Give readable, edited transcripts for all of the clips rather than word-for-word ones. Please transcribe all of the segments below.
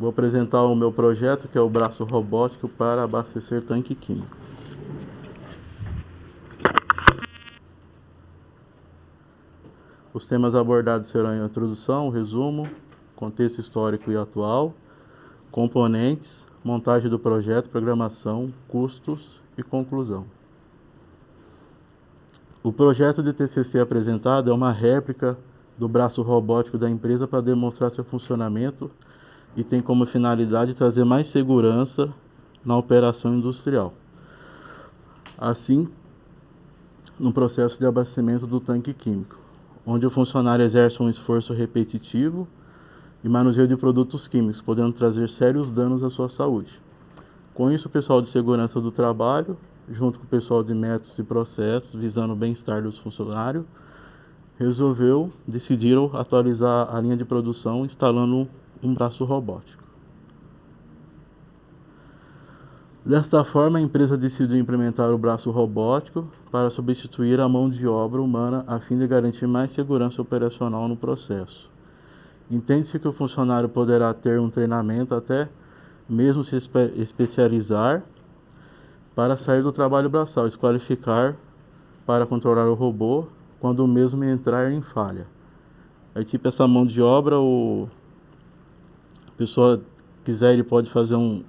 Vou apresentar o meu projeto, que é o braço robótico para abastecer tanque químico. Os temas abordados serão a introdução, o resumo, contexto histórico e atual, componentes, montagem do projeto, programação, custos e conclusão. O projeto de TCC apresentado é uma réplica do braço robótico da empresa para demonstrar seu funcionamento e tem como finalidade trazer mais segurança na operação industrial. Assim, no processo de abastecimento do tanque químico, onde o funcionário exerce um esforço repetitivo e manuseio de produtos químicos, podendo trazer sérios danos à sua saúde. Com isso, o pessoal de segurança do trabalho, junto com o pessoal de métodos e processos, visando o bem-estar dos funcionários, decidiram atualizar a linha de produção instalando um braço robótico. Desta forma, a empresa decidiu implementar o braço robótico para substituir a mão de obra humana a fim de garantir mais segurança operacional no processo. Entende-se que o funcionário poderá ter um treinamento até mesmo se especializar para sair do trabalho braçal, se qualificar para controlar o robô quando o mesmo entrar em falha. É tipo essa mão de obra, a pessoa quiser, ele pode fazer um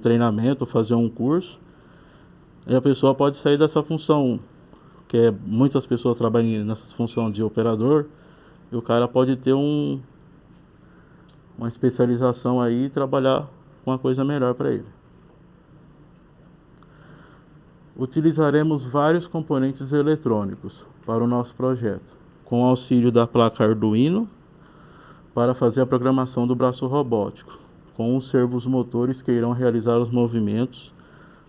treinamento, fazer um curso, e a pessoa pode sair dessa função, que é muitas pessoas trabalham nessa função de operador, e o cara pode ter uma especialização aí e trabalhar com uma coisa melhor para ele. Utilizaremos vários componentes eletrônicos para o nosso projeto, com o auxílio da placa Arduino, para fazer a programação do braço robótico, com os servos motores que irão realizar os movimentos,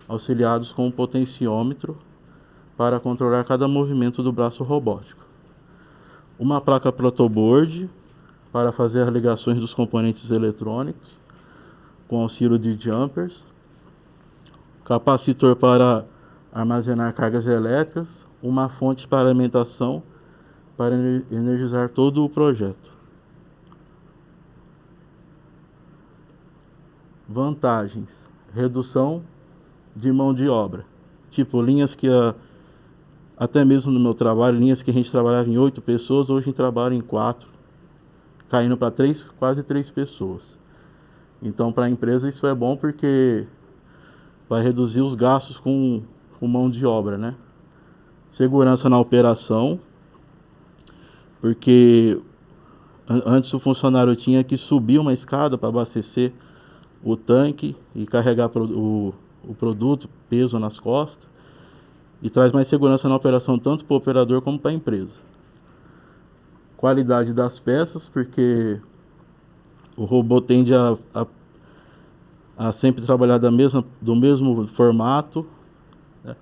auxiliados com um potenciômetro para controlar cada movimento do braço robótico. Uma placa protoboard para fazer as ligações dos componentes eletrônicos, com auxílio de jumpers, capacitor para armazenar cargas elétricas, uma fonte para alimentação para energizar todo o projeto. Vantagens: redução de mão de obra. Tipo, linhas que até mesmo no meu trabalho, linhas que a gente trabalhava em 8 pessoas, hoje a gente trabalha em 4, caindo para quase 3 pessoas. Então, para a empresa isso é bom porque vai reduzir os gastos com mão de obra, né? Segurança na operação, porque antes o funcionário tinha que subir uma escada para abastecer o tanque e carregar o produto, peso nas costas, e traz mais segurança na operação tanto para o operador como para a empresa. Qualidade das peças, porque o robô tende a sempre trabalhar do mesmo formato, né?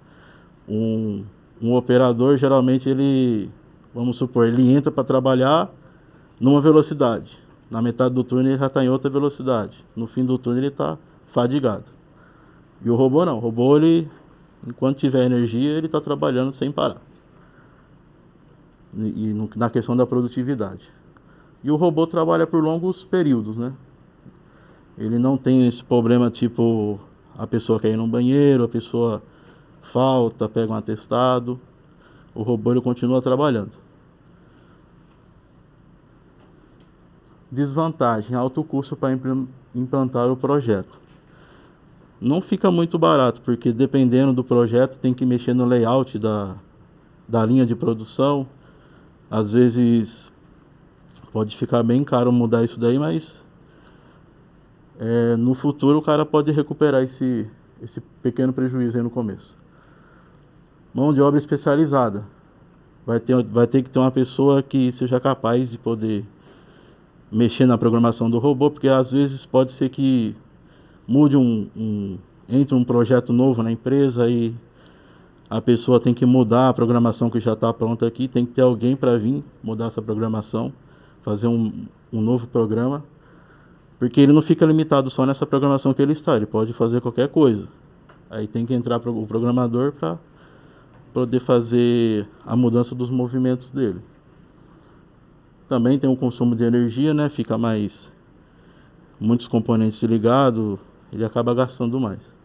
Um operador, geralmente, vamos supor, ele entra para trabalhar numa velocidade. Na metade do turno ele já está em outra velocidade. No fim do turno ele está fadigado. E o robô não. O robô, enquanto tiver energia, ele está trabalhando sem parar. Na questão da produtividade. E o robô trabalha por longos períodos, né? Ele não tem esse problema tipo a pessoa quer ir no banheiro, a pessoa falta, pega um atestado. O robô ele continua trabalhando. Desvantagem: alto custo para implantar o projeto. Não fica muito barato, porque dependendo do projeto tem que mexer no layout da linha de produção. Às vezes pode ficar bem caro mudar isso daí, mas no futuro o cara pode recuperar esse pequeno prejuízo aí no começo. Mão de obra especializada. Vai ter que ter uma pessoa que seja capaz de poder mexer na programação do robô, porque às vezes pode ser que mude entre um projeto novo na empresa e a pessoa tem que mudar a programação que já está pronta aqui, tem que ter alguém para vir mudar essa programação, fazer um novo programa, porque ele não fica limitado só nessa programação que ele está, ele pode fazer qualquer coisa. Aí tem que entrar o programador para poder fazer a mudança dos movimentos dele. Também tem um consumo de energia, né? Fica mais muitos componentes ligados, ele acaba gastando mais.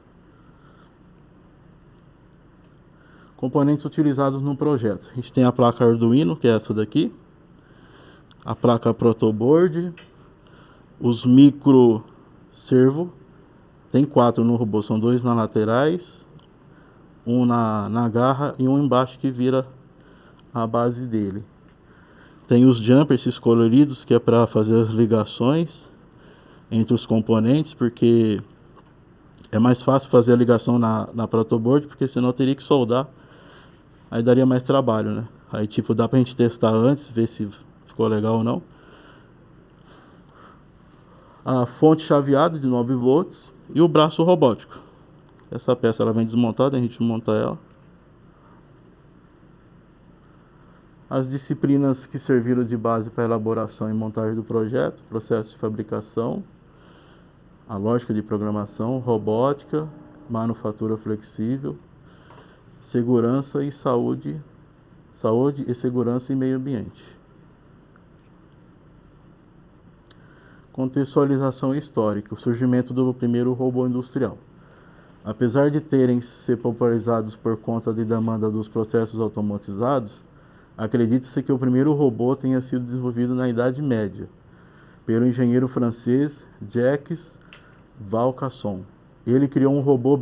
Componentes utilizados no projeto. A gente tem a placa Arduino, que é essa daqui, a placa protoboard, os micro servo, tem 4 no robô, são 2 na laterais, um na garra e um embaixo que vira a base dele. Tem os jumpers, esses coloridos, que é para fazer as ligações entre os componentes, porque é mais fácil fazer a ligação na protoboard, porque senão eu teria que soldar, aí daria mais trabalho, né? Aí tipo, dá pra gente testar antes, ver se ficou legal ou não. A fonte chaveada de 9 volts e o braço robótico. Essa peça ela vem desmontada, a gente monta ela. As disciplinas que serviram de base para a elaboração e montagem do projeto: processo de fabricação, a lógica de programação, robótica, manufatura flexível, segurança e saúde e segurança e meio ambiente. Contextualização histórica: o surgimento do primeiro robô industrial. Apesar de terem se popularizados por conta de demanda dos processos automatizados, acredita-se que o primeiro robô tenha sido desenvolvido na Idade Média, pelo engenheiro francês Jacques Vaucanson. Ele criou um robô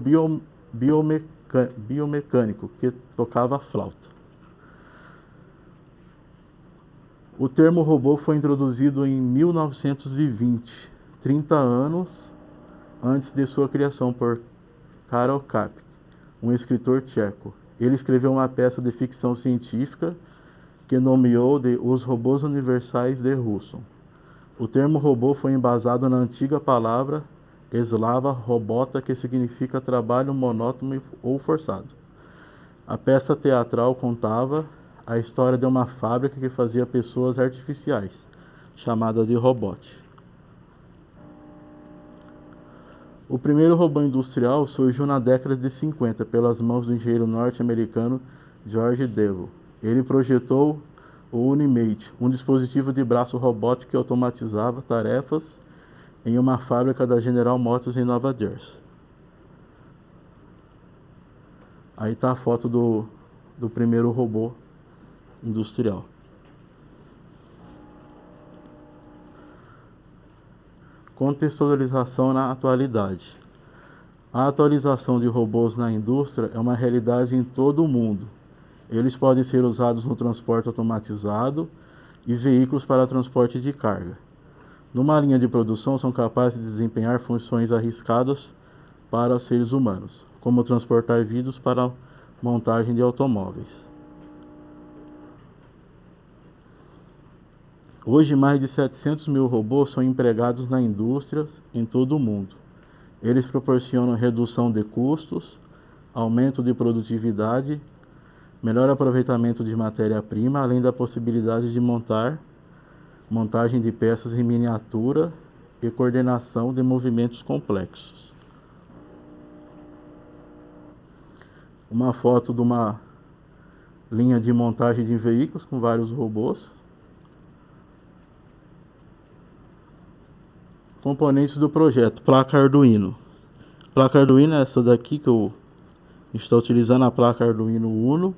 biomecânico que tocava flauta. O termo robô foi introduzido em 1920, 30 anos antes de sua criação por Karel Čapek, um escritor tcheco. Ele escreveu uma peça de ficção científica que nomeou de Os Robôs Universais de Husson. O termo robô foi embasado na antiga palavra eslava robota, que significa trabalho monótono ou forçado. A peça teatral contava a história de uma fábrica que fazia pessoas artificiais, chamada de robot. O primeiro robô industrial surgiu na década de 50 pelas mãos do engenheiro norte-americano George Devil. Ele projetou o Unimate, um dispositivo de braço robótico que automatizava tarefas em uma fábrica da General Motors em Nova Jersey. Aí está a foto do primeiro robô industrial. Contextualização na atualidade. A atualização de robôs na indústria é uma realidade em todo o mundo. Eles podem ser usados no transporte automatizado e veículos para transporte de carga. Numa linha de produção, são capazes de desempenhar funções arriscadas para os seres humanos, como transportar vidros para montagem de automóveis. Hoje, mais de 700 mil robôs são empregados na indústria em todo o mundo. Eles proporcionam redução de custos, aumento de produtividade, melhor aproveitamento de matéria-prima, além da possibilidade de montagem de peças em miniatura e coordenação de movimentos complexos. Uma foto de uma linha de montagem de veículos com vários robôs. Componentes do projeto: placa Arduino. Placa Arduino é essa daqui que eu estou utilizando, a placa Arduino Uno.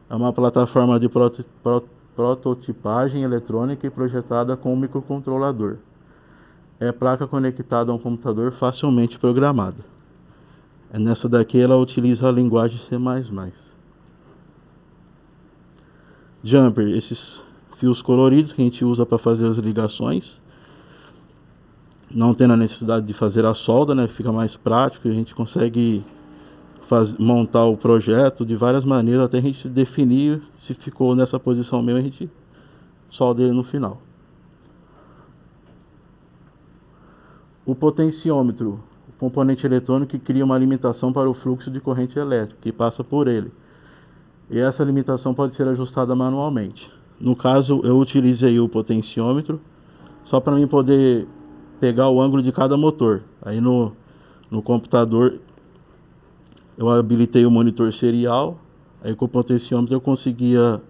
É uma plataforma de prototipagem eletrônica e projetada com um microcontrolador. É placa conectada a um computador facilmente programada. Nessa daqui ela utiliza a linguagem C++. Jumper, esses fios coloridos que a gente usa para fazer as ligações. Não tendo a necessidade de fazer a solda, né? Fica mais prático e a gente consegue montar o projeto de várias maneiras até a gente definir se ficou nessa posição mesmo, a gente solda ele no final. O potenciômetro, o componente eletrônico que cria uma limitação para o fluxo de corrente elétrica que passa por ele. E essa limitação pode ser ajustada manualmente. No caso, eu utilizei o potenciômetro só para mim poder pegar o ângulo de cada motor. Aí no computador eu habilitei o monitor serial, aí com o potenciômetro eu conseguia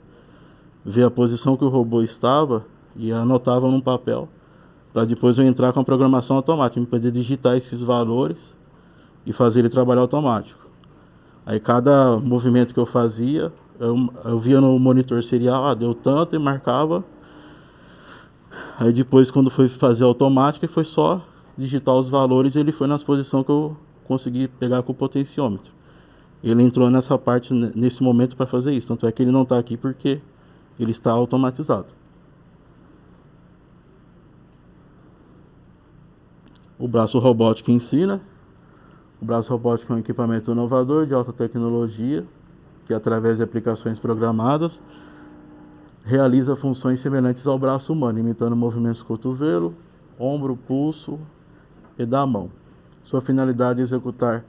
ver a posição que o robô estava e anotava num papel para depois eu entrar com a programação automática, me poder digitar esses valores e fazer ele trabalhar automático. Aí cada movimento que eu fazia, eu via no monitor serial, deu tanto e marcava. Aí depois, quando foi fazer automática, foi só digitar os valores e ele foi nas posições que eu consegui pegar com o potenciômetro. Ele entrou nessa parte, nesse momento, para fazer isso. Tanto é que ele não está aqui porque ele está automatizado. O braço robótico em si, né? O braço robótico é um equipamento inovador de alta tecnologia que, através de aplicações programadas, realiza funções semelhantes ao braço humano, imitando movimentos do cotovelo, ombro, pulso e da mão. Sua finalidade é executar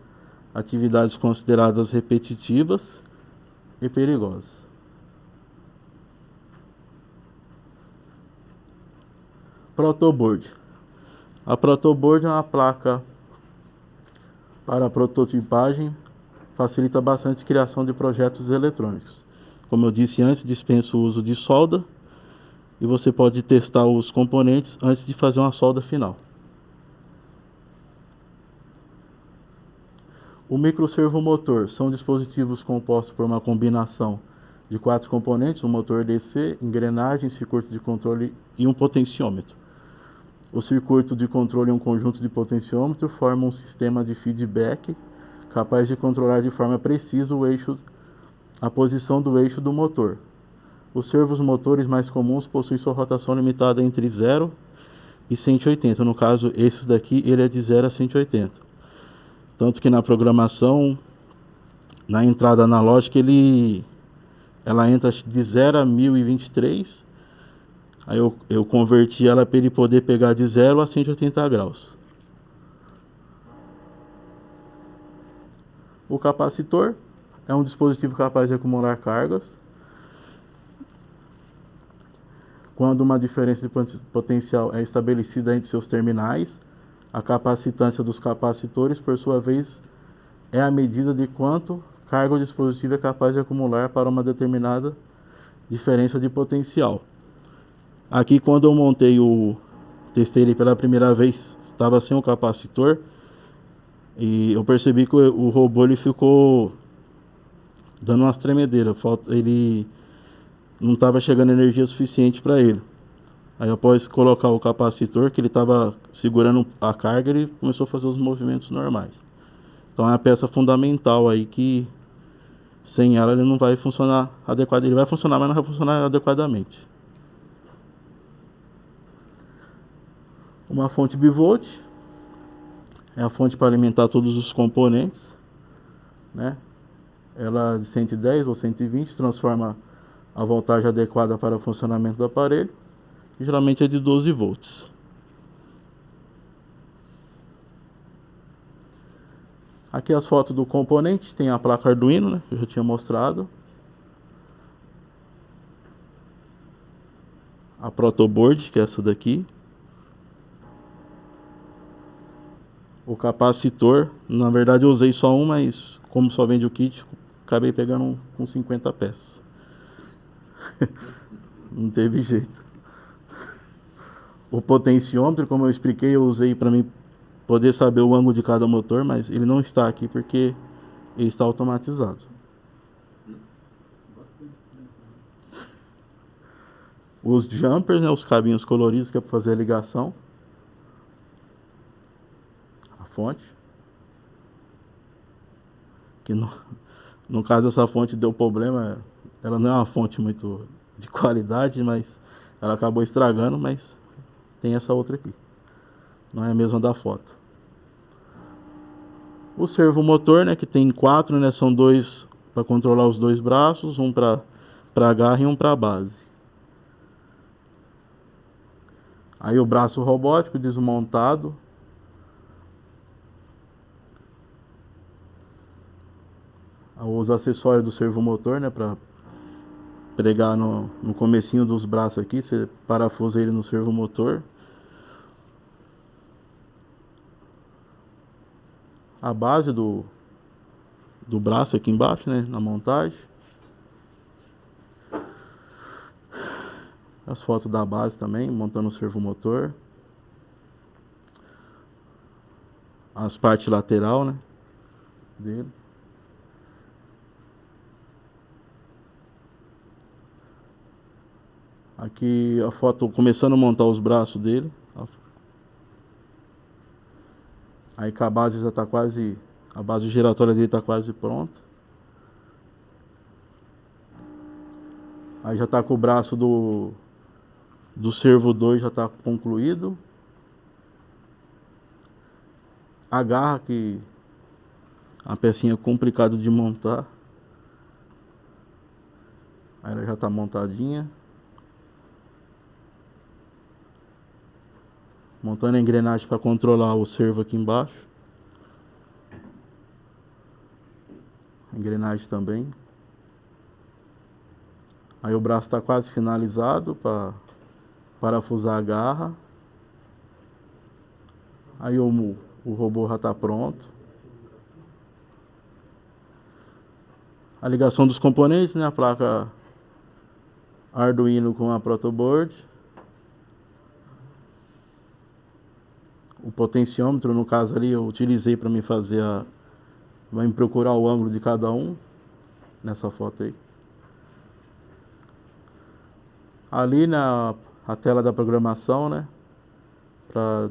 atividades consideradas repetitivas e perigosas. Protoboard. A Protoboard é uma placa para prototipagem, facilita bastante a criação de projetos eletrônicos. Como eu disse antes, dispensa o uso de solda e você pode testar os componentes antes de fazer uma solda final. O microservomotor são dispositivos compostos por uma combinação de 4 componentes, um motor DC, engrenagem, circuito de controle e um potenciômetro. O circuito de controle e um conjunto de potenciômetro formam um sistema de feedback capaz de controlar de forma precisa a posição do eixo do motor. Os servos motores mais comuns possuem sua rotação limitada entre 0 e 180. No caso, esse daqui ele é de 0 a 180. Tanto que na programação, na entrada analógica, ela entra de 0 a 1023. Aí eu converti ela para ele poder pegar de 0 a 180 graus. O capacitor é um dispositivo capaz de acumular cargas. Quando uma diferença de potencial é estabelecida entre seus terminais, a capacitância dos capacitores, por sua vez, é a medida de quanto carga o dispositivo é capaz de acumular para uma determinada diferença de potencial. Aqui, quando eu testei ele pela primeira vez, estava sem o capacitor, e eu percebi que o robô ele ficou dando umas tremedeiras, ele não estava chegando energia suficiente para ele. Aí após colocar o capacitor, que ele estava segurando a carga, ele começou a fazer os movimentos normais. Então é uma peça fundamental aí que sem ela ele não vai funcionar adequadamente. Ele vai funcionar, mas não vai funcionar adequadamente. Uma fonte bivolt é a fonte para alimentar todos os componentes, né? Ela de 110 ou 120 transforma a voltagem adequada para o funcionamento do aparelho, que geralmente é de 12 volts. Aqui as fotos do componente, tem a placa Arduino, né, que eu já tinha mostrado. A Protoboard, que é essa daqui. O capacitor, na verdade eu usei só um, mas como só vende o kit, acabei pegando com 50 peças. Não teve jeito. O potenciômetro, como eu expliquei, eu usei para mim poder saber o ângulo de cada motor, mas ele não está aqui porque ele está automatizado. Os jumpers, né, os cabinhos coloridos que é para fazer a ligação. A fonte. Que no caso essa fonte deu problema, ela não é uma fonte muito de qualidade, mas ela acabou estragando, mas tem essa outra aqui. Não é a mesma da foto. O servomotor, né, que tem 4, né, são 2 para controlar os 2 braços, um para garra e um para base. Aí o braço robótico desmontado. Os acessórios do servomotor, né, para pregar no comecinho dos braços aqui, você parafusa ele no servomotor. A base do braço aqui embaixo, né, na montagem. As fotos da base também, montando o servomotor. as partes lateral, né, dele. Aqui a foto começando a montar os braços dele. Aí que a base já está quase, a base giratória dele está quase pronta. Aí já está com o braço do servo 2 já está concluído. A garra, que a pecinha complicada de montar. Aí ela já está montadinha. Montando a engrenagem para controlar o servo aqui embaixo. A engrenagem também. Aí o braço está quase finalizado para parafusar a garra. Aí o robô já está pronto. A ligação dos componentes, né? A placa Arduino com a protoboard. O potenciômetro, no caso ali, eu utilizei para me fazer vai me procurar o ângulo de cada um. Nessa foto aí. Ali a tela da programação, né? Para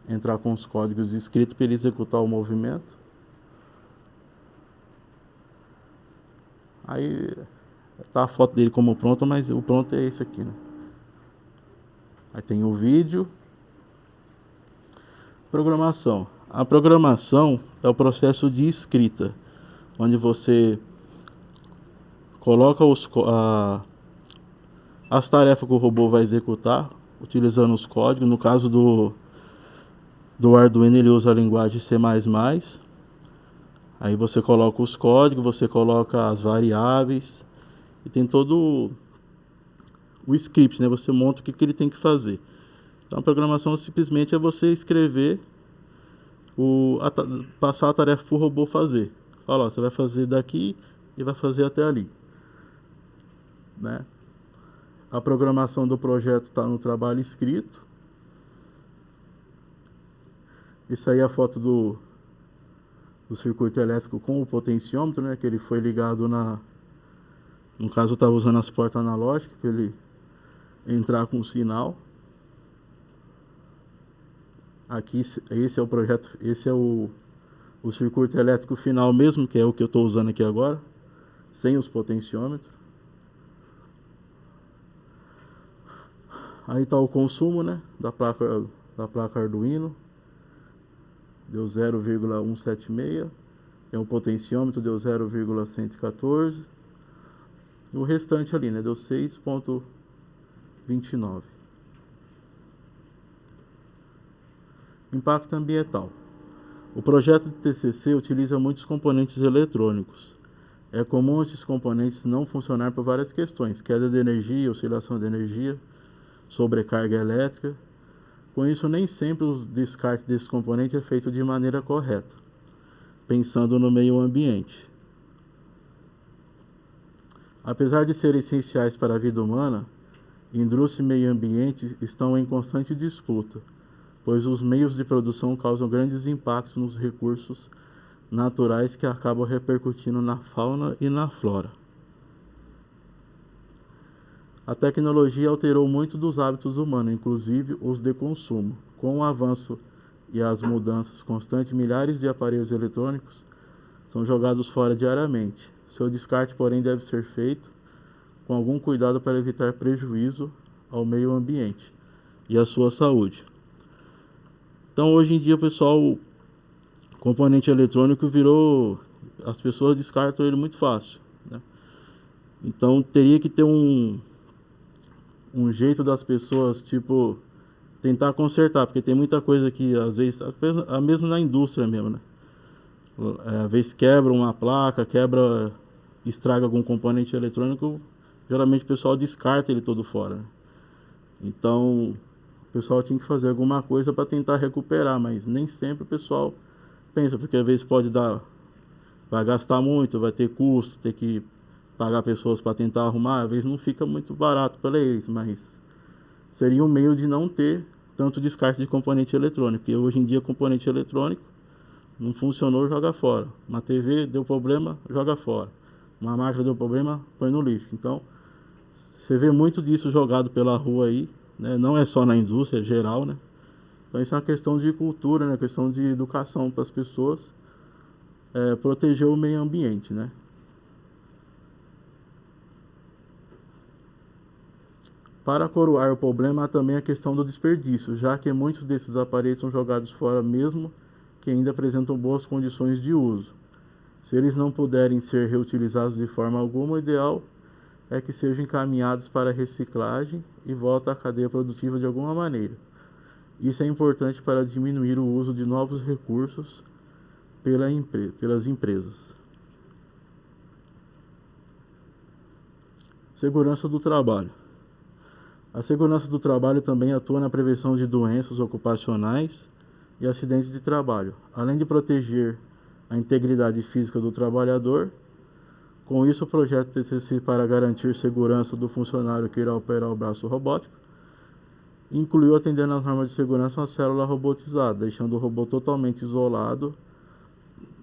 entrar com os códigos escritos para ele executar o movimento. Aí tá a foto dele como pronta, mas o pronto é esse aqui, né? Aí tem o vídeo. Programação. A programação é o processo de escrita, onde você coloca as tarefas que o robô vai executar, utilizando os códigos. No caso do Arduino, ele usa a linguagem C++. Aí você coloca os códigos, você coloca as variáveis, e tem todo o script, né? Você monta o que ele tem que fazer. Então a programação simplesmente é você escrever, passar a tarefa para o robô fazer. Fala, ó, você vai fazer daqui e vai fazer até ali, né? A programação do projeto está no trabalho escrito. Isso aí é a foto do circuito elétrico com o potenciômetro, né? Que ele foi ligado no caso eu estava usando as portas analógicas para ele entrar com o sinal. Aqui, esse é o projeto, esse é o circuito elétrico final mesmo, que é o que eu estou usando aqui agora, sem os potenciômetros. Aí está o consumo, né, da placa Arduino, deu 0,176, tem o potenciômetro, deu 0,114, e o restante ali, né, deu 6,29. Impacto ambiental. O projeto de TCC utiliza muitos componentes eletrônicos. É comum esses componentes não funcionar por várias questões: queda de energia, oscilação de energia, sobrecarga elétrica. Com isso, nem sempre o descarte desse componente é feito de maneira correta, pensando no meio ambiente. Apesar de serem essenciais para a vida humana, indústria e meio ambiente estão em constante disputa, pois os meios de produção causam grandes impactos nos recursos naturais que acabam repercutindo na fauna e na flora. A tecnologia alterou muito dos hábitos humanos, inclusive os de consumo. Com o avanço e as mudanças constantes, milhares de aparelhos eletrônicos são jogados fora diariamente. Seu descarte, porém, deve ser feito com algum cuidado para evitar prejuízo ao meio ambiente e à sua saúde. Então, hoje em dia, pessoal, o componente eletrônico virou... As pessoas descartam ele muito fácil, né? Então, teria que ter um jeito das pessoas, tipo, tentar consertar, porque tem muita coisa que, às vezes, mesmo na indústria mesmo, né? Às vezes quebra uma placa, estraga algum componente eletrônico, geralmente o pessoal descarta ele todo fora, né? Então... o pessoal tinha que fazer alguma coisa para tentar recuperar, mas nem sempre o pessoal pensa, porque às vezes vai gastar muito, vai ter custo, ter que pagar pessoas para tentar arrumar, às vezes não fica muito barato para eles, mas seria um meio de não ter tanto descarte de componente eletrônico, porque hoje em dia componente eletrônico não funcionou, joga fora. Uma TV deu problema, joga fora. Uma máquina deu problema, põe no lixo. Então, você vê muito disso jogado pela rua aí, né? Não é só na indústria, é geral, né? Então isso é uma questão de cultura, né? Questão de educação para as pessoas, proteger o meio ambiente, né? Para coroar o problema, há também a questão do desperdício, já que muitos desses aparelhos são jogados fora mesmo que ainda apresentam boas condições de uso. Se eles não puderem ser reutilizados de forma alguma, o ideal é que sejam encaminhados para reciclagem e voltem à cadeia produtiva de alguma maneira. Isso é importante para diminuir o uso de novos recursos pelas empresas. Segurança do trabalho. A segurança do trabalho também atua na prevenção de doenças ocupacionais e acidentes de trabalho, além de proteger a integridade física do trabalhador. Com isso, o projeto TCC para garantir segurança do funcionário que irá operar o braço robótico incluiu, atendendo às normas de segurança, uma célula robotizada, deixando o robô totalmente isolado,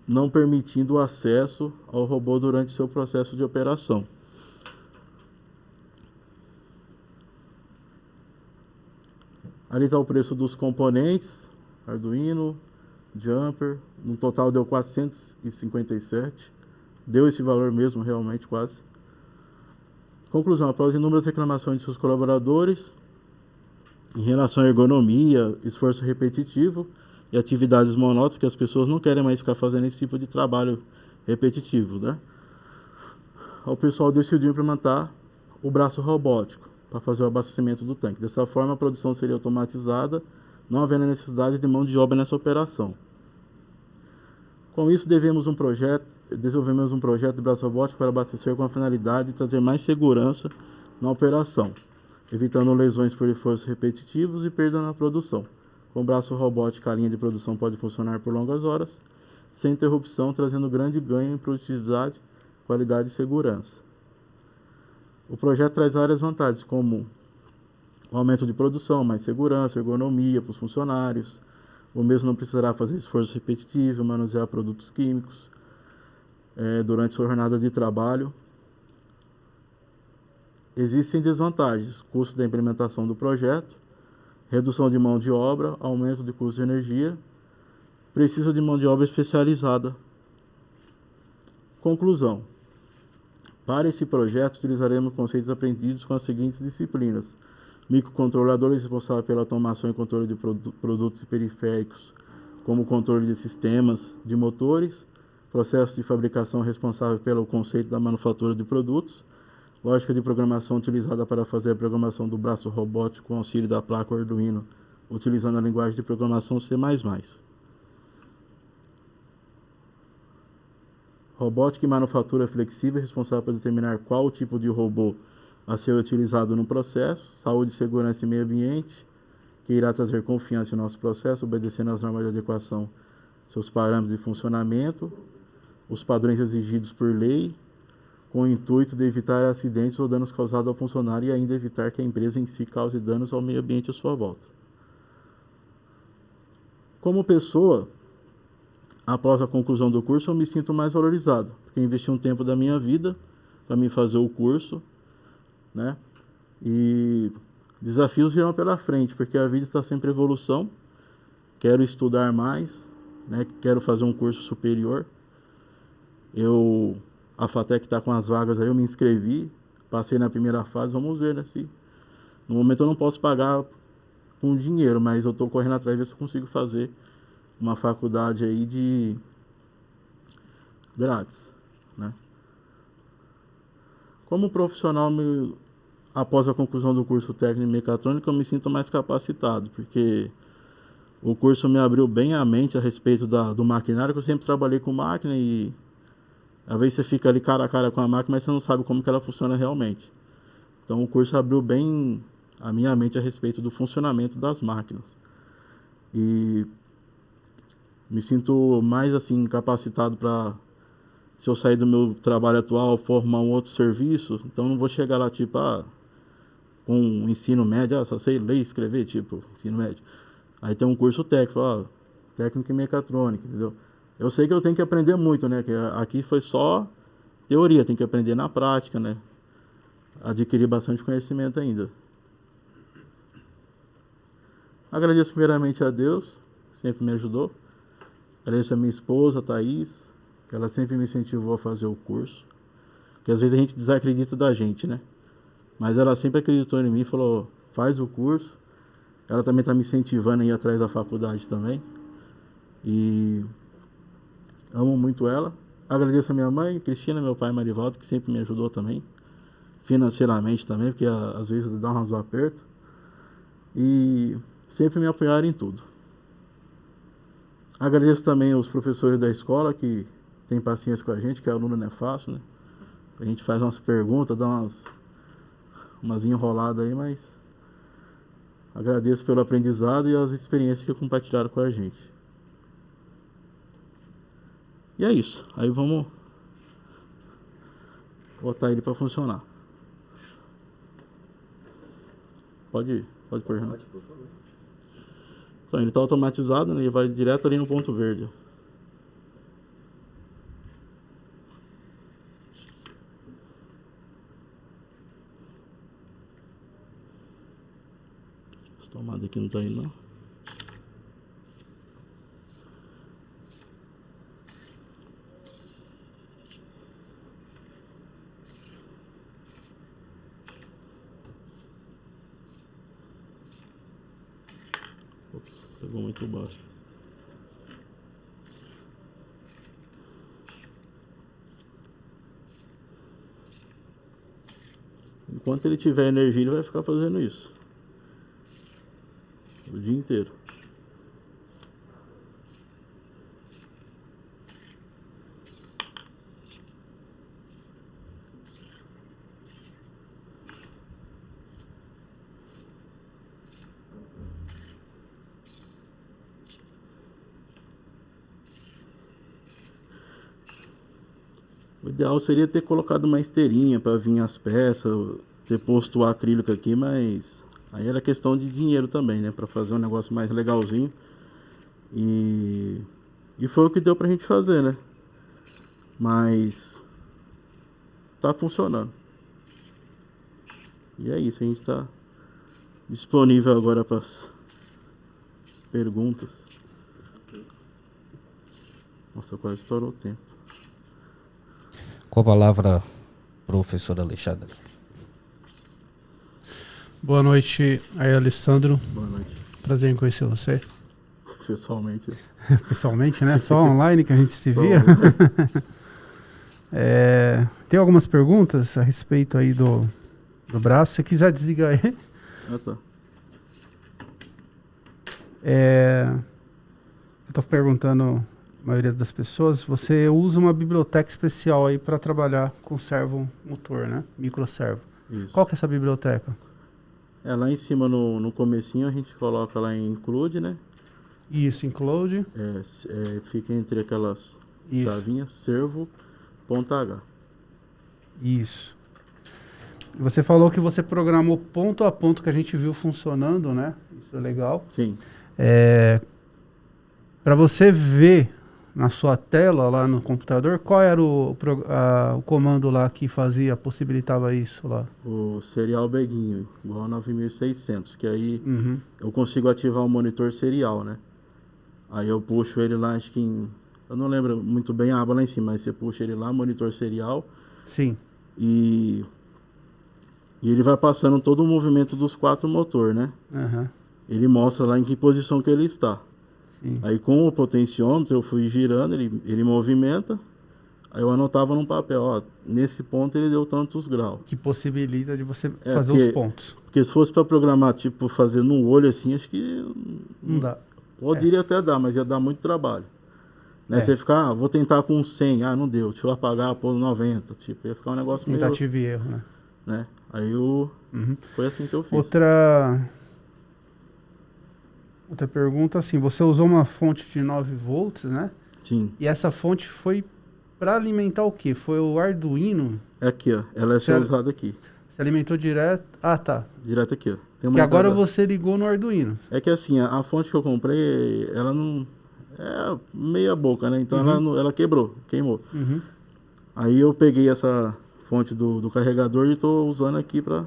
não permitindo o acesso ao robô durante seu processo de operação. Ali está o preço dos componentes, Arduino, Jumper, no total deu 457, deu esse valor mesmo, realmente, quase. Conclusão, após inúmeras reclamações de seus colaboradores, em relação à ergonomia, esforço repetitivo e atividades monótonas, que as pessoas não querem mais ficar fazendo esse tipo de trabalho repetitivo, né? O pessoal decidiu implementar o braço robótico para fazer o abastecimento do tanque. Dessa forma, a produção seria automatizada, não havendo necessidade de mão de obra nessa operação. Com isso, desenvolvemos um projeto de braço robótico para abastecer com a finalidade de trazer mais segurança na operação, evitando lesões por esforços repetitivos e perda na produção. Com o braço robótico, a linha de produção pode funcionar por longas horas, sem interrupção, trazendo grande ganho em produtividade, qualidade e segurança. O projeto traz várias vantagens, como o aumento de produção, mais segurança, ergonomia para os funcionários. O mesmo não precisará fazer esforço repetitivo, manusear produtos químicos durante sua jornada de trabalho. Existem desvantagens: custo da implementação do projeto, redução de mão de obra, aumento de custo de energia, precisa de mão de obra especializada. Conclusão: para esse projeto, utilizaremos conceitos aprendidos com as seguintes disciplinas: microcontroladores responsáveis pela automação e controle de produtos periféricos, como controle de sistemas de motores, processo de fabricação responsável pelo conceito da manufatura de produtos, lógica de programação utilizada para fazer a programação do braço robótico com auxílio da placa Arduino, utilizando a linguagem de programação C++. Robótica e manufatura flexível, responsável por determinar qual tipo de robô a ser utilizado no processo, saúde, segurança e meio ambiente, que irá trazer confiança em nosso processo, obedecendo às normas de adequação, seus parâmetros de funcionamento, os padrões exigidos por lei, com o intuito de evitar acidentes ou danos causados ao funcionário e ainda evitar que a empresa em si cause danos ao meio ambiente à sua volta. Como pessoa, após a conclusão do curso, eu me sinto mais valorizado, porque eu investi um tempo da minha vida para me fazer o curso, né? E desafios virão pela frente, porque a vida está sempre em evolução. Quero estudar mais, né? Quero fazer um curso superior. A FATEC está com as vagas aí, eu me inscrevi, passei na primeira fase, vamos ver, né? No momento eu não posso pagar com dinheiro, mas eu estou correndo atrás de ver se eu consigo fazer uma faculdade aí de grátis, né? Como profissional, após a conclusão do curso técnico em mecatrônica, eu me sinto mais capacitado, porque o curso me abriu bem a mente a respeito do maquinário, que eu sempre trabalhei com máquina e às vezes você fica ali cara a cara com a máquina, mas você não sabe como que ela funciona realmente. Então o curso abriu bem a minha mente a respeito do funcionamento das máquinas. E me sinto mais assim capacitado para, se eu sair do meu trabalho atual, formar um outro serviço, então não vou chegar lá tipo, com um ensino médio, só sei ler e escrever, tipo, ensino médio. Aí tem um curso técnico, técnico em mecatrônica, entendeu? Eu sei que eu tenho que aprender muito, né? Que aqui foi só teoria, tem que aprender na prática, né? Adquirir bastante conhecimento ainda. Agradeço primeiramente a Deus, que sempre me ajudou. Agradeço a minha esposa, a Thaís, que ela sempre me incentivou a fazer o curso. Porque às vezes a gente desacredita da gente, né? Mas ela sempre acreditou em mim e falou, faz o curso. Ela também está me incentivando a ir atrás da faculdade também. E amo muito ela. Agradeço a minha mãe, Cristina, meu pai, Marivaldo, que sempre me ajudou também. Financeiramente também, porque às vezes dá uns apertos. E sempre me apoiaram em tudo. Agradeço também os professores da escola que têm paciência com a gente, que aluno não é fácil, né? A gente faz umas perguntas, dá umas enroladas aí, mas agradeço pelo aprendizado e as experiências que compartilharam com a gente. E é isso. Aí vamos botar ele para funcionar. Pode pôr, por favor. Então, ele está automatizado, né? Ele vai direto ali no ponto verde. Essa tomada aqui não está indo, não. Ops, pegou muito baixo. Enquanto ele tiver energia, ele vai ficar fazendo isso o dia inteiro. O ideal seria ter colocado uma esteirinha para vir as peças, ter posto o acrílico aqui, mas aí era questão de dinheiro também, né? Para fazer um negócio mais legalzinho. E foi o que deu pra gente fazer, né? Mas tá funcionando. E é isso, a gente tá disponível agora para as perguntas. Nossa, quase estourou o tempo. Com a palavra, professor Alexandre. Boa noite, aí Alessandro. Boa noite. Prazer em conhecer você. Pessoalmente. Pessoalmente, né? Só online que a gente se via. Tem algumas perguntas a respeito aí do braço. Se quiser, desliga aí. Tá. Eu tô perguntando, a maioria das pessoas, você usa uma biblioteca especial aí para trabalhar com servo motor, né? Microservo. Isso. Qual que é essa biblioteca? Lá em cima, no comecinho, a gente coloca lá em Include, né? Isso, include. Fica entre aquelas Isso. chavinhas, servo.h. Isso. Você falou que você programou ponto a ponto que a gente viu funcionando, né? Isso é legal. Sim. Para você ver na sua tela lá no computador, qual era o comando lá que possibilitava isso lá? O serial beguinho, igual a 9600, que aí Uhum. eu consigo ativar o monitor serial, né? Aí eu puxo ele lá, acho que eu não lembro muito bem a aba lá em cima, mas você puxa ele lá, monitor serial, Sim. e ele vai passando todo o movimento dos 4 motores, né? Uhum. Ele mostra lá em que posição que ele está. Sim. Aí com o potenciômetro eu fui girando, ele movimenta, aí eu anotava num papel, ó, nesse ponto ele deu tantos graus. Que possibilita de você É, fazer porque- os pontos. Porque se fosse para programar, tipo, fazer no olho assim, acho que Não dá. poderia até dar, mas ia dar muito trabalho. Né? É. Você ficar, vou tentar com 100, não deu, deixa eu apagar, pôr 90, tipo, ia ficar um negócio meio, Tentativa e erro, né? né? Aí Uhum. foi assim que eu fiz. Outra pergunta, assim, você usou uma fonte de 9 volts, né? Sim. E essa fonte foi para alimentar o quê? Foi o Arduino? É aqui, ó. Ela é só Certo. usada aqui. Você alimentou direto? Ah, tá. Direto aqui, ó. Tem uma Que agora entrada- você ligou no Arduino. É que assim, a fonte que eu comprei, ela não... é meia boca, né? Então Uhum. ela queimou. Uhum. Aí eu peguei essa fonte do carregador e tô usando aqui pra...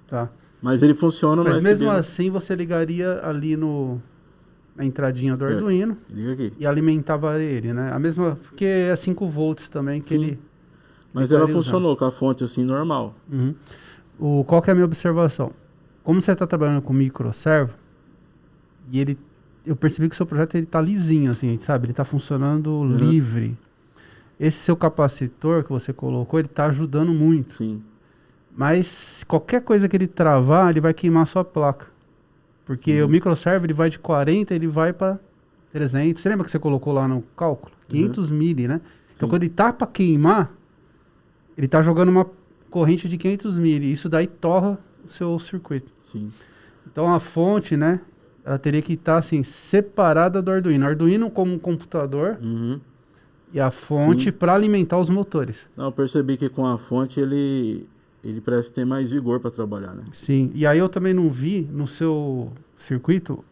Tá. Mas ele funciona no Mas USB, mesmo né? assim, você ligaria ali na entradinha do É, Arduino liga aqui. e alimentava ele, né? A mesma, porque é 5 volts também que Sim. ele Mas ela estaria usando. funcionou com a fonte assim, normal. Uhum. Qual que é a minha observação? Como você está trabalhando com microservo, e eu percebi que o seu projeto ele tá lisinho, assim, sabe? Ele está funcionando Uhum. livre. Esse seu capacitor que você colocou, ele está ajudando muito. Sim. Mas qualquer coisa que ele travar, ele vai queimar a sua placa. Porque o Uhum. microservo, ele vai de 40, ele vai para 300. Você lembra que você colocou lá no cálculo? 500 mili, né? Então, Sim. quando ele tá para queimar, ele tá jogando uma corrente de 500 mili. Isso daí torra o seu circuito. Sim. Então, a fonte, né? Ela teria que estar, assim, separada do Arduino. Arduino como um computador Uhum. e a fonte Sim. para alimentar os motores. Não, eu percebi que com a fonte ele parece ter mais vigor para trabalhar, né? Sim. E aí eu também não vi no seu circuito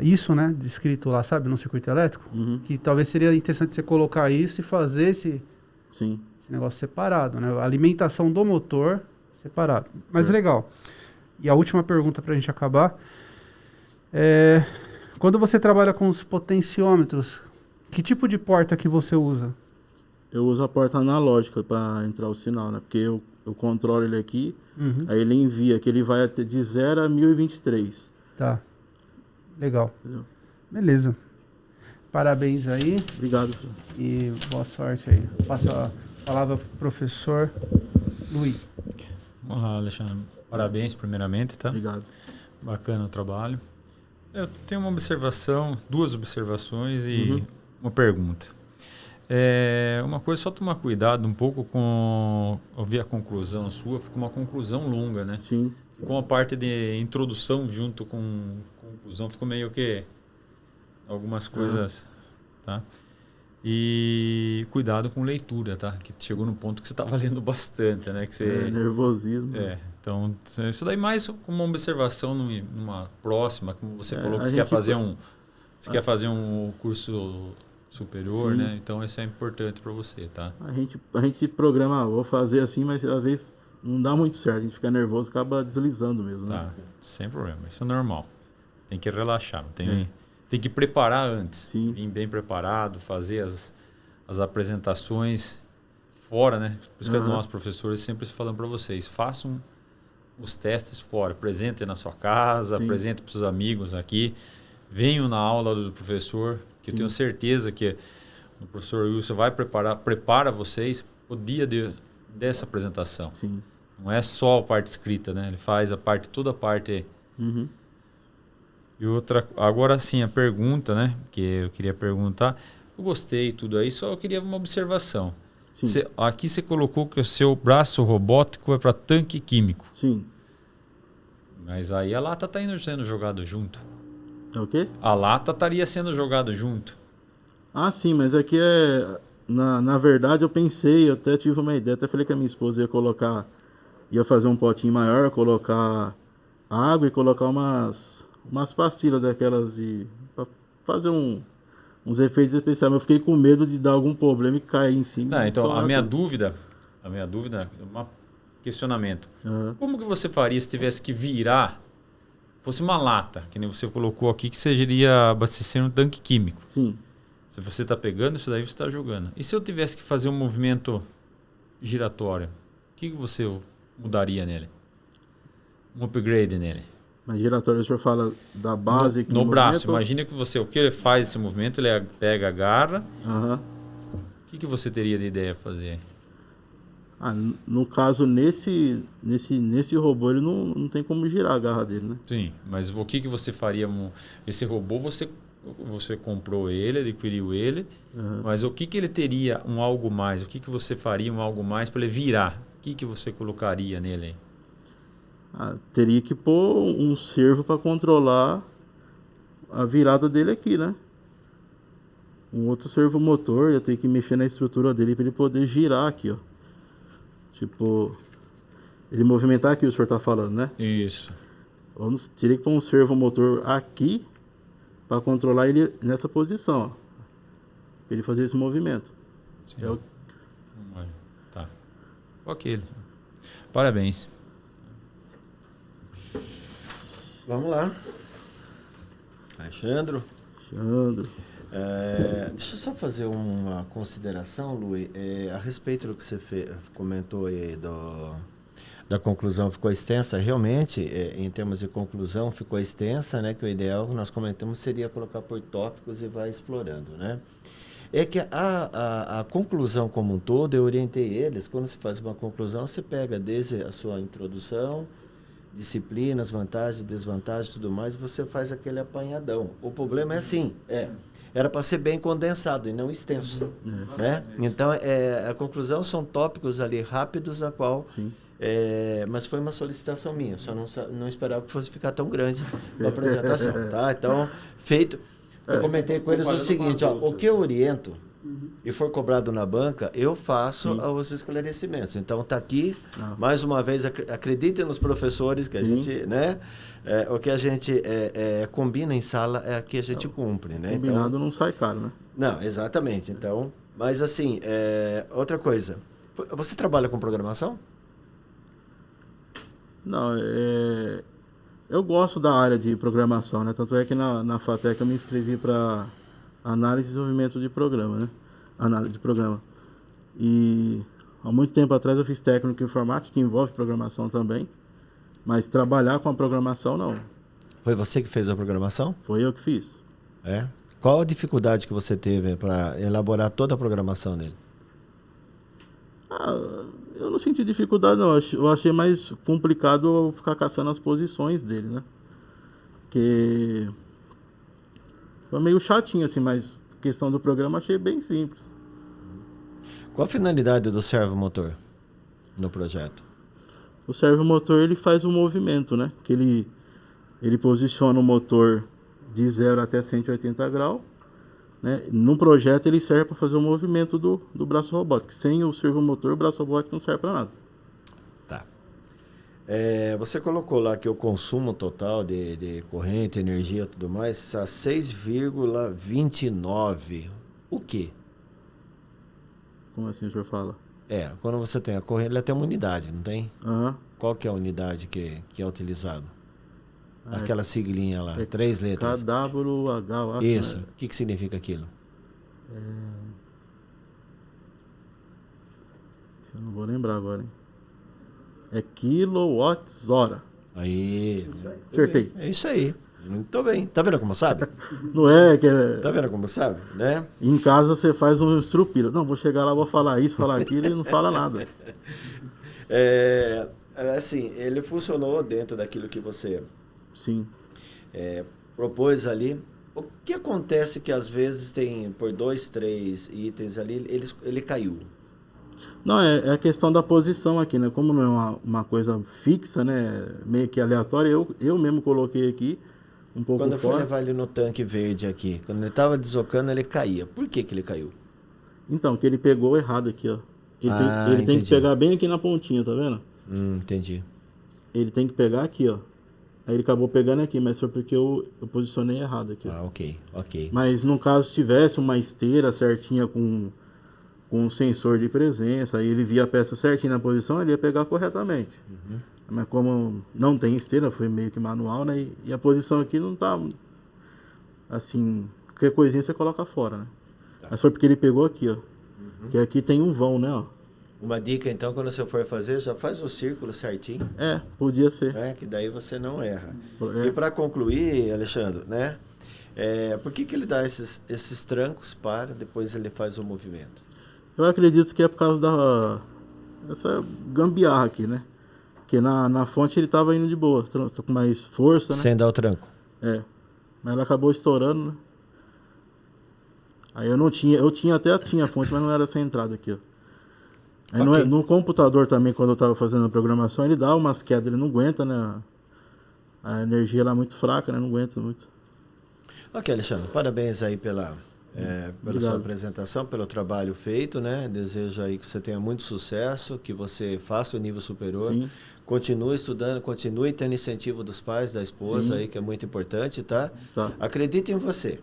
isso, né? Descrito lá, sabe? No circuito elétrico. Uhum. Que talvez seria interessante você colocar isso e fazer esse Sim. negócio separado, né? A alimentação do motor separado. Mas Certo. legal. E a última pergunta para a gente acabar é: quando você trabalha com os potenciômetros, que tipo de porta que você usa? Eu uso a porta analógica para entrar o sinal, né? Porque eu controlo ele aqui, Uhum. aí ele envia que ele vai até de 0 a 1023. Tá. Legal. Entendeu? Beleza. Parabéns aí Obrigado. e boa sorte aí. Passo a palavra pro professor Luiz. Vamos lá, Alexandre. Parabéns, primeiramente, tá? Obrigado. Bacana o trabalho. Eu tenho uma observação, duas observações e Uhum. uma pergunta. Uma coisa, só tomar cuidado um pouco com ouvir a conclusão sua, ficou uma conclusão longa, né? Sim. Com a parte de introdução junto com conclusão, ficou meio que algumas coisas, tá? E cuidado com leitura, tá? Que chegou no ponto que você estava lendo bastante, né? Que você, Nervosismo. então isso daí mais como uma observação numa próxima, como você falou que a você quer gente- fazer quer fazer um curso superior, Sim. né? Então isso é importante para você, tá? A gente programa, vou fazer assim, mas às vezes não dá muito certo. A gente fica nervoso, acaba deslizando mesmo, né? Tá, sem problema. Isso é normal. Tem que relaxar, tem que preparar antes. Sim. Vir bem preparado, fazer as apresentações fora, né? Por isso que Aham. nós, professores, sempre falamos para vocês, façam os testes fora. Apresentem na sua casa, Sim. apresentem para os seus amigos aqui. Venham na aula do professor, que eu Sim. tenho certeza que o professor Wilson prepara vocês o dia dessa apresentação. Sim. Não é só a parte escrita, né? Ele faz toda a parte. Uhum. E outra, agora sim, a pergunta, né? Que eu queria perguntar. Eu gostei tudo aí, só eu queria uma observação. Sim. Aqui você colocou que o seu braço robótico é para tanque químico. Sim. Mas aí a lata está sendo jogado junto. É o quê? A lata estaria sendo jogado junto. Ah, sim, mas aqui na verdade eu pensei, eu até tive uma ideia, até falei que a minha esposa ia fazer um potinho maior, colocar água e colocar umas pastilhas daquelas pra fazer uns efeitos especiais. Mas eu fiquei com medo de dar algum problema e cair em cima. Não, e então estourar a minha tudo. dúvida é um questionamento. Aham. Como que você faria se tivesse que virar, fosse uma lata, que nem você colocou aqui, que você iria abastecer um tanque químico? Sim. Se você está pegando, isso daí você está jogando. E se eu tivesse que fazer um movimento giratório, o que você mudaria nele? Um upgrade nele? Mas giratório, o senhor fala da base aqui No em braço. movimento? Imagina que o que ele faz esse movimento, ele pega, agarra. Aham. O que você teria de ideia fazer? Ah, no caso, nesse robô, ele não tem como girar a garra dele, né? Sim, mas o que você faria? Esse robô, você comprou ele, adquiriu ele, Aham. mas o que ele teria um algo mais? O que você faria um algo mais para ele virar? O que você colocaria nele? Ah, teria que pôr um servo para controlar a virada dele aqui, né? Um outro servo motor, ia ter que mexer na estrutura dele para ele poder girar aqui, ó. Tipo, ele movimentar aqui, o senhor tá falando, né? Isso. Teria que pôr um servo motor aqui para controlar ele nessa posição, ó, pra ele fazer esse movimento. Sim. É o- Tá. Ok. Parabéns. Vamos lá. Alexandre. Alexandre. Deixa eu só fazer uma consideração, Luiz, a respeito do que você comentou aí da conclusão, ficou extensa. Realmente, em termos de conclusão, ficou extensa, né? Que o ideal que nós comentamos seria colocar por tópicos e vai explorando, né? É que a conclusão como um todo, eu orientei eles, quando se faz uma conclusão, você pega desde a sua introdução, disciplinas, vantagens, desvantagens e tudo mais, e você faz aquele apanhadão. O problema é assim, era para ser bem condensado e não extenso, né? Então, a conclusão são tópicos ali rápidos, a qual... mas foi uma solicitação minha, só não esperava que fosse ficar tão grande a apresentação, tá? Então, feito... Eu comentei com eles o seguinte, ó, o que eu oriento e for cobrado na banca, eu faço os esclarecimentos. Então, está aqui, mais uma vez, acreditem nos professores que a gente, né? O que a gente combina em sala é que a gente cumpre, né? Combinado então, não sai caro, né? Não, exatamente. Então, mas assim, outra coisa, você trabalha com programação? Não, eu gosto da área de programação, né? Tanto é que na FATEC eu me inscrevi para análise e desenvolvimento de programa, né? Análise de programa. E há muito tempo atrás eu fiz técnico em informática, que envolve programação também. Mas trabalhar com a programação, não. Foi você que fez a programação? Foi eu que fiz. Qual a dificuldade que você teve para elaborar toda a programação dele? Eu não senti dificuldade, não. Eu achei mais complicado eu ficar caçando as posições dele, né? Porque foi meio chatinho, assim, mas a questão do programa eu achei bem simples. Qual a finalidade do servomotor no projeto? O servomotor, ele faz um movimento, né? Que ele posiciona o motor de 0 até 180 graus. Né? No projeto ele serve para fazer o movimento do braço robótico. Sem o servomotor, o braço robótico não serve para nada. Tá. Você colocou lá que o consumo total de corrente, energia e tudo mais está 6,29. O quê? Como assim o senhor fala? Quando você tem a corrente, ela tem uma unidade, não tem? Aham. Qual que é a unidade que é utilizada? Aquela siglinha lá, 3 letras. KWH, eu acho. Isso. Né? O que significa aquilo? Eu não vou lembrar agora, hein? É quilowatts-hora. Aí. Acertei. É isso aí. Muito bem. Tá vendo como sabe? Não é que Tá vendo como sabe, né? em casa você faz um estrupilho. Não, vou chegar lá, vou falar isso, falar aquilo e não fala nada. Assim, ele funcionou dentro daquilo que você Sim. propôs ali. O que acontece que às vezes tem por 2, 3 itens ali, ele caiu? Não, é a questão da posição aqui, né? Como não é uma coisa fixa, né? Meio que aleatória, eu mesmo coloquei aqui um pouco Quando eu fui fora. levar ele no tanque verde aqui, quando ele estava deslocando, ele caía. Por que ele caiu? Então, que ele pegou errado aqui, ó. Ele tem que entendi. pegar bem aqui na pontinha, tá vendo? Entendi. Ele tem que pegar aqui, ó. Aí ele acabou pegando aqui, mas foi porque eu posicionei errado aqui. Ó. Ok. Mas no caso, se tivesse uma esteira certinha com um sensor de presença, aí ele via a peça certinha na posição, ele ia pegar corretamente. Mas como não tem esteira, foi meio que manual, né? E a posição aqui não tá assim, qualquer coisinha você coloca fora, né? Mas foi porque ele pegou aqui, ó. Que aqui tem um vão, né, ó. Uma dica, então, quando você for fazer, já faz o círculo certinho, Podia ser. que daí você não erra. É. E para concluir, Alexandre, né? Por que ele dá esses trancos para depois ele faz o movimento? Eu acredito que é por causa dessa gambiarra aqui, né? Porque na fonte ele tava indo de boa, com mais força, né? Sem dar o tranco. Mas ela acabou estourando, né? Aí eu tinha a fonte, mas não era essa entrada aqui, ó. Aí no computador também, quando eu tava fazendo a programação, ele dá umas quedas, ele não aguenta, né? A energia lá é muito fraca, né? Não aguenta muito. Ok, Alexandre, parabéns aí pela sua apresentação, pelo trabalho feito, né? Desejo aí que você tenha muito sucesso, que você faça o nível superior. Sim. Continue estudando, continue tendo incentivo dos pais, da esposa Sim. aí, que é muito importante, tá? Tá. Acredite em você.